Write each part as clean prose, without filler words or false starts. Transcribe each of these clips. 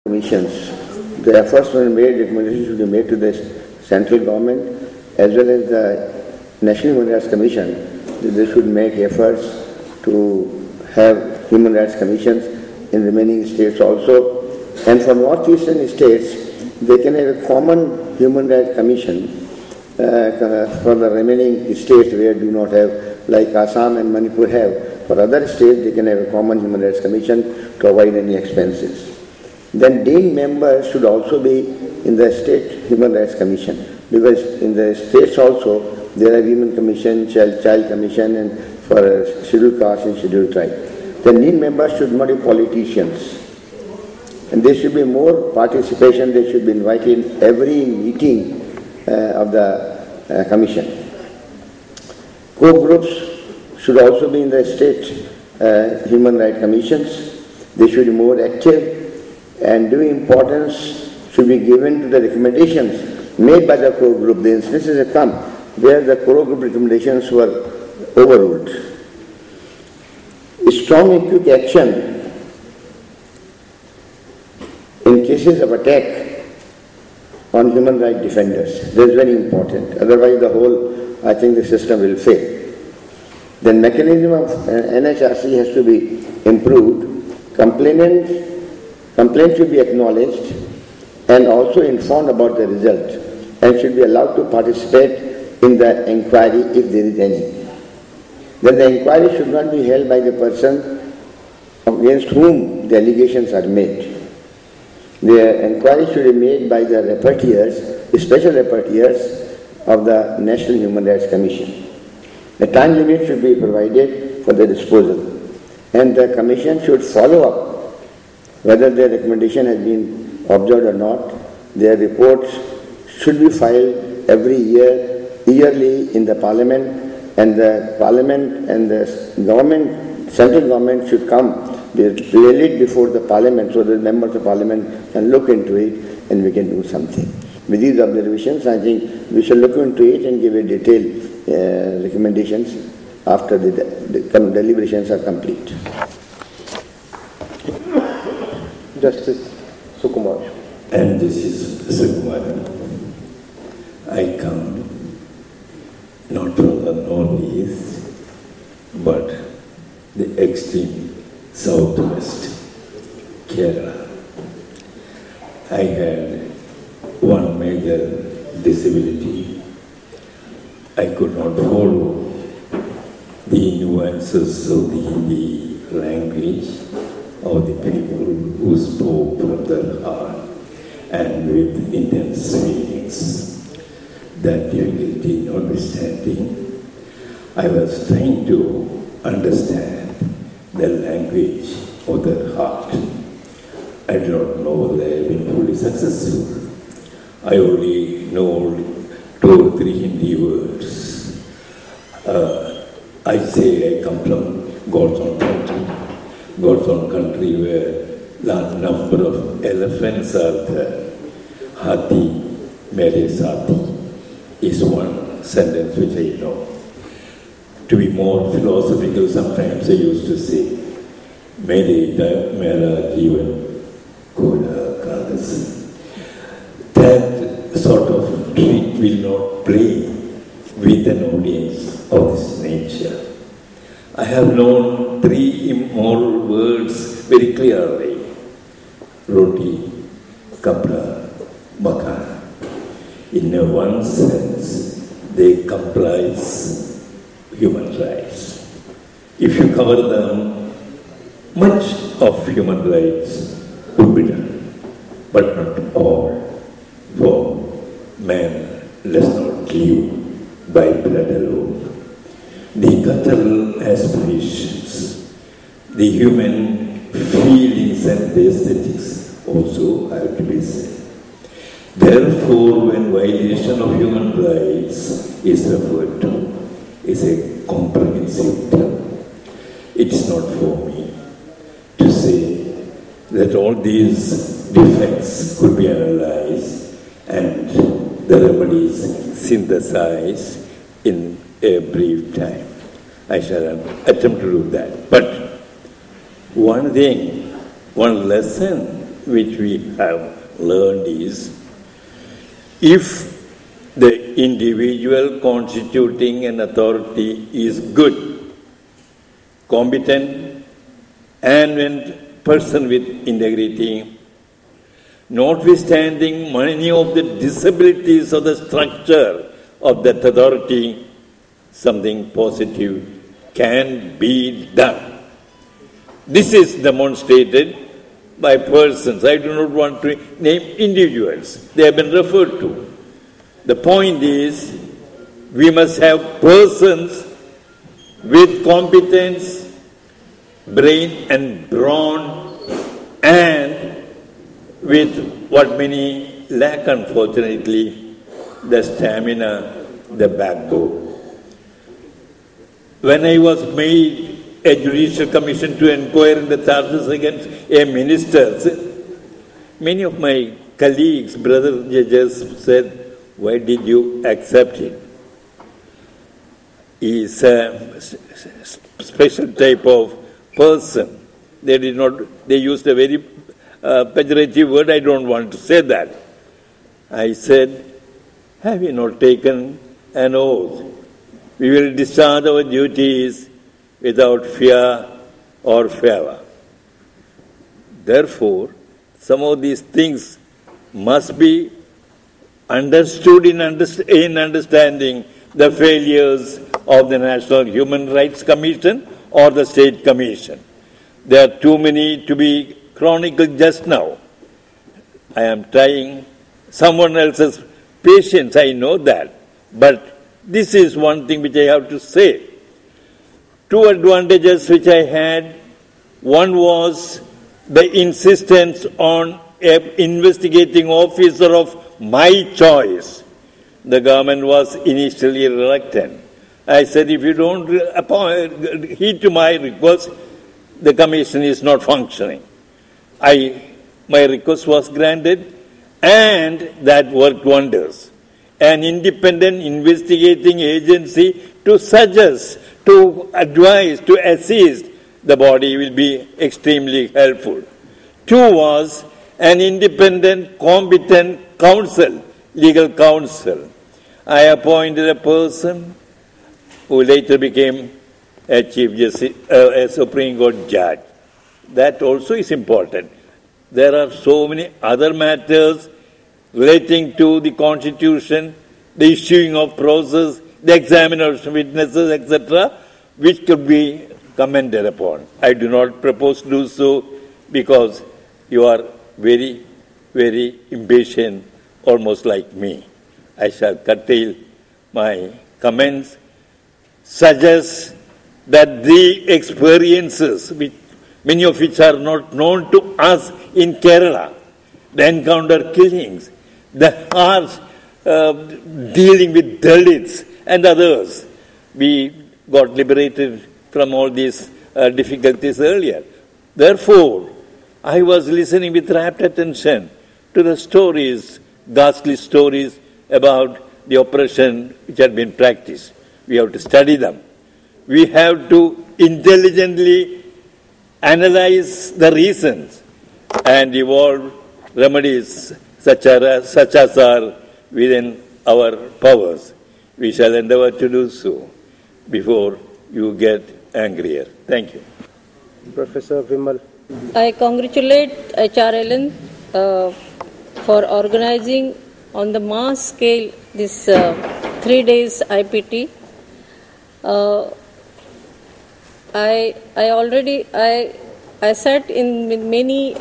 Commissions. The efforts were made, recommendations should be made to the central government as well as the National Human Rights Commission. They should make efforts to have human rights commissions in remaining states also. And for northeastern states, they can have a common human rights commission for the remaining states where do not have, like Assam and Manipur have. For other states, they can have a common human rights commission to avoid any expenses. Then deemed members should also be in the State Human Rights Commission, because in the states also there are Women Commission, Child Commission, and for scheduled caste and scheduled tribe. The deemed members should not be politicians, and there should be more participation. They should be invited in every meeting of the commission. Co-groups should also be in the state human rights commissions. They should be more active, and due importance should be given to the recommendations made by the core group. The instances have come where the core group recommendations were overruled. Strong and quick action in cases of attack on human rights defenders. That is very important. Otherwise I think the system will fail. The mechanism of NHRC has to be improved. Complaint should be acknowledged and also informed about the result, and should be allowed to participate in the inquiry if there is any. Then the inquiry should not be held by the person against whom the allegations are made. The inquiry should be made by the rapporteurs, special rapporteurs of the National Human Rights Commission. A time limit should be provided for the disposal, and the Commission should follow up whether their recommendation has been observed or not. Their reports should be filed yearly in the Parliament, and the Parliament and the government, central government should come clearly before the Parliament, so that members of Parliament can look into it and we can do something. With these observations, I think we shall look into it and give a detailed recommendations after the deliberations are complete. Justice Sukumar. And this is Sukumar. I come not from the northeast, but the extreme southwest, Kerala. I had one major disability. I could not follow the nuances of the Hindi language of the people who spoke from their heart and with intense feelings. That difficulty notwithstanding, I was trying to understand the language of their heart. I do not know whether I have been fully successful. I only know 2 or 3 Hindi words. I say I come from God's own country. God's own country where large number of elephants are there. Hathi, mere saathi is one sentence which I know. To be more philosophical, sometimes I used to say, mera jeevan koda kagas. That sort of trick will not play with an audience of this nature. I have known 3 immoral words very clearly: roti, kapra, makan. In one sense, they comprise human rights. If you cover them, much of human rights would be done, but not all. For man does not live by bread alone. The guttural aspirations, the human feelings and the aesthetics also have to be said. Therefore, when violation of human rights is referred to, is a comprehensive term. It's not for me to say that all these defects could be analyzed and the remedies synthesized in a brief time. I shall attempt to do that. But one thing, one lesson which we have learned is, if the individual constituting an authority is good, competent, and a person with integrity, notwithstanding many of the disabilities of the structure of that authority, something positive can be done. This is demonstrated by persons. I do not want to name individuals. They have been referred to. The point is, we must have persons with competence, brain and brawn, and with what many lack, unfortunately, the stamina, the backbone. When I was made a judicial commission to inquire in the charges against a minister, many of my colleagues, brother judges, said, "Why did you accept it?" He is a special type of person. They used a very pejorative word. I don't want to say that. I said, "Have you not taken an oath? We will discharge our duties without fear or favor." Therefore, some of these things must be understood in understanding the failures of the National Human Rights Commission or the State Commission. There are too many to be chronicled just now. I am trying someone else's patience, I know that. But this is one thing which I have to say. Two advantages which I had. One was the insistence on an investigating officer of my choice. The government was initially reluctant. I said, if you don't heed to my request, the commission is not functioning. My request was granted, and that worked wonders. An independent investigating agency to suggest, to advise, to assist the body will be extremely helpful. Two was an independent, competent counsel, legal counsel. I appointed a person who later became a Chief Justice, a Supreme Court judge. That also is important. There are so many other matters relating to the Constitution, the issuing of process, the examination of witnesses, etc., which could be commented upon. I do not propose to do so because you are very, very impatient, almost like me. I shall curtail my comments, suggest that the experiences, many of which are not known to us in Kerala, the encounter killings, the harsh dealing with Dalits and others, we got liberated from all these difficulties earlier. Therefore, I was listening with rapt attention to the stories, ghastly stories about the oppression which had been practiced. We have to study them. We have to intelligently analyze the reasons and evolve remedies such as are within our powers. We shall endeavor to do so before you get angrier. Thank you. Professor Vimal. I congratulate HRLN for organizing on the mass scale this 3 days IPT. I sat in many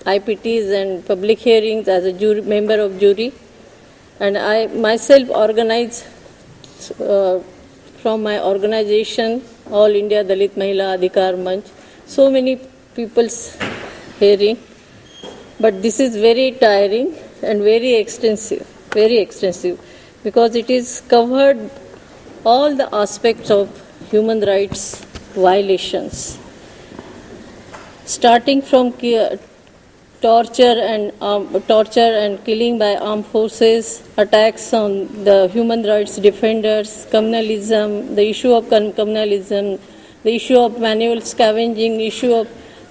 IPTs and public hearings as a member of jury, and I myself organized from my organization, All India Dalit Mahila Adhikar Manch, so many people's hearing, but this is very tiring and very extensive, because it is covered all the aspects of human rights violations, starting from torture and killing by armed forces, attacks on the human rights defenders, communalism, the issue of communalism, the issue of manual scavenging, issue of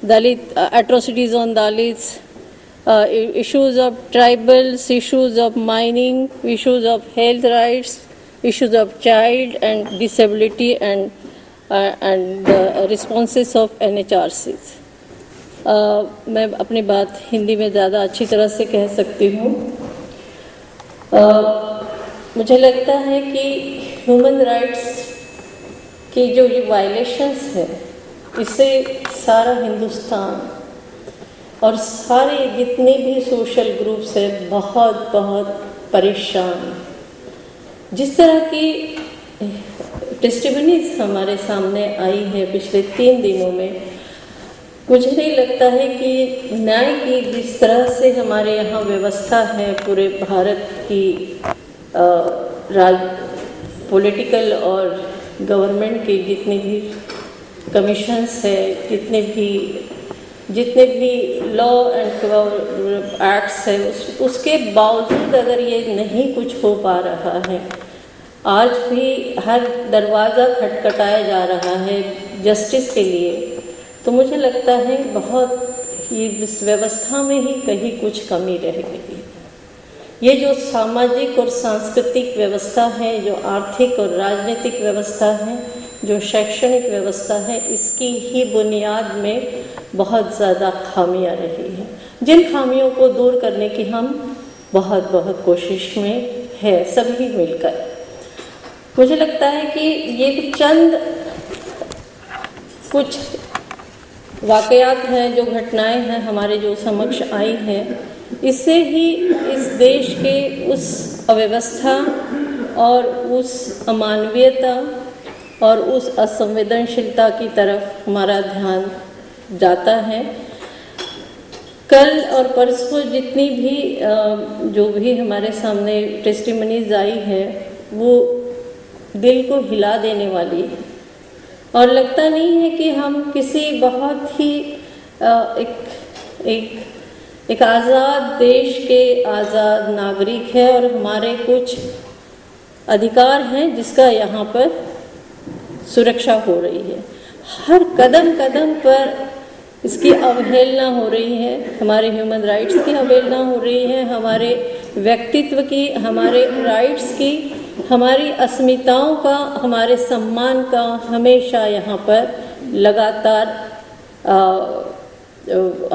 Dalit atrocities on Dalits, issues of tribals, issues of mining, issues of health rights, issues of child and disability, and responses of NHRCs. मैं अपनी बात हिंदी में ज़्यादा अच्छी तरह से कह सकती हूँ. मुझे लगता है कि ह्यूमन राइट्स की जो ये वायलेशंस है, इससे सारा हिंदुस्तान और सारे जितने भी सोशल ग्रुप्स हैं बहुत बहुत परेशान. जिस तरह की टेस्टिमनीज हमारे सामने आई है पिछले 3 दिनों में, मुझे नहीं लगता है कि न्याय की जिस तरह से हमारे यहाँ व्यवस्था है, पूरे भारत की पॉलिटिकल और गवर्नमेंट की जितनी भी कमीशंस है, जितने भी लॉ एंड एक्ट्स है, उसके बावजूद अगर ये नहीं कुछ हो पा रहा है, आज भी हर दरवाज़ा खटखटाया जा रहा है जस्टिस के लिए, तो मुझे लगता है बहुत ये इस व्यवस्था में ही कहीं कुछ कमी रह गई. ये जो सामाजिक और सांस्कृतिक व्यवस्था है, जो आर्थिक और राजनीतिक व्यवस्था है, जो शैक्षणिक व्यवस्था है, इसकी ही बुनियाद में बहुत ज़्यादा खामियां रही हैं, जिन खामियों को दूर करने की हम बहुत बहुत कोशिश में है सभी मिलकर. मुझे लगता है कि ये चंद कुछ वाकयात हैं, जो घटनाएं हैं हमारे जो समक्ष आई हैं, इससे ही इस देश के उस अव्यवस्था और उस अमानवीयता और उस असंवेदनशीलता की तरफ हमारा ध्यान जाता है. कल और परसों जितनी भी जो भी हमारे सामने टेस्टिमनीज आई है, वो दिल को हिला देने वाली है. और लगता नहीं है कि हम किसी बहुत ही एक आज़ाद देश के आज़ाद नागरिक है और हमारे कुछ अधिकार हैं जिसका यहाँ पर सुरक्षा हो रही है. हर कदम कदम पर इसकी अवहेलना हो रही है, हमारे ह्यूमन राइट्स की अवहेलना हो रही है, हमारे व्यक्तित्व की, हमारे राइट्स की, हमारी अस्मिताओं का, हमारे सम्मान का हमेशा यहाँ पर लगातार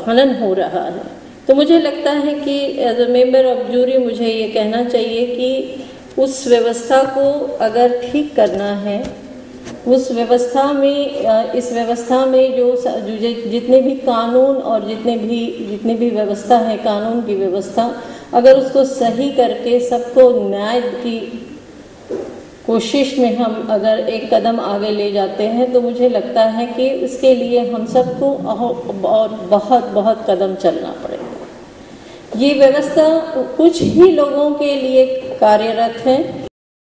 हनन हो रहा है. तो मुझे लगता है कि as a member of jury मुझे ये कहना चाहिए कि उस व्यवस्था को अगर ठीक करना है, उस व्यवस्था में इस व्यवस्था में जो जितने भी कानून और जितने भी व्यवस्था है, कानून की व्यवस्था, अगर उसको सही करके सबको न्याय की कोशिश में हम अगर एक कदम आगे ले जाते हैं, तो मुझे लगता है कि इसके लिए हम सबको और बहुत बहुत कदम चलना पड़ेगा. ये व्यवस्था कुछ ही लोगों के लिए कार्यरत है,